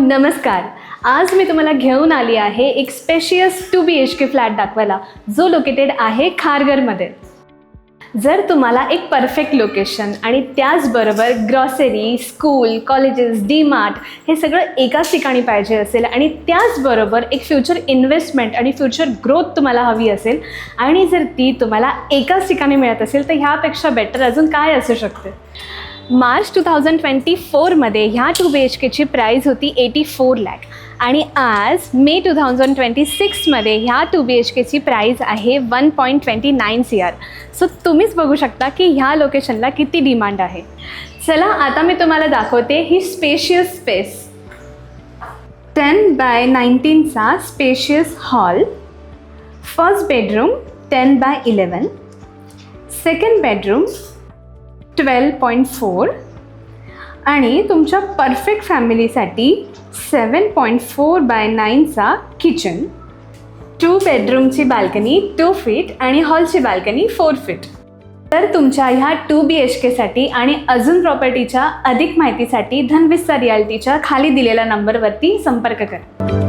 नमस्कार. आज मी तुम्हाला घेऊन आली आहे एक स्पेशियस 2 BHK फ्लॅट दाखवायला, जो लोकेटेड आहे खारघरमध्ये. जर तुम्हाला एक परफेक्ट लोकेशन आणि त्याचबरोबर ग्रॉसरी, स्कूल, कॉलेजेस, डी-मार्ट हे सगळं एकाच ठिकाणी पाहिजे असेल आणि त्याचबरोबर एक फ्युचर इन्व्हेस्टमेंट आणि फ्युचर ग्रोथ तुम्हाला हवी असेल आणि जर ती तुम्हाला एकाच ठिकाणी मिळत असेल तर ह्यापेक्षा बेटर अजून काय असू शकते. मार्च 2024मध्ये ह्या 2 BHKची प्राईस होती 84 लाख आणि आज मे 2026मध्ये ह्या 2 BHKची प्राईस आहे 1.29 CR. सो तुम्हीच बघू शकता की ह्या लोकेशनला किती डिमांड आहे. चला आता मी तुम्हाला दाखवते ही स्पेशियस स्पेस. 10x19चा spacious hall, first bedroom 10x11, second bedroom 12.4 आणि तुमच्या परफेक्ट फॅमिलीसाठी 7.4x9चा किचन, 2 बेडरूमची बाल्कनी 2 फीट आणि हॉलची बाल्कनी 4 फीट. तर तुमच्या ह्या 2 BHKसाठी आणि अजून प्रॉपर्टीच्या अधिक माहितीसाठी धनविस्तार रियाल्टीच्या खाली दिलेल्या नंबरवरती संपर्क करा.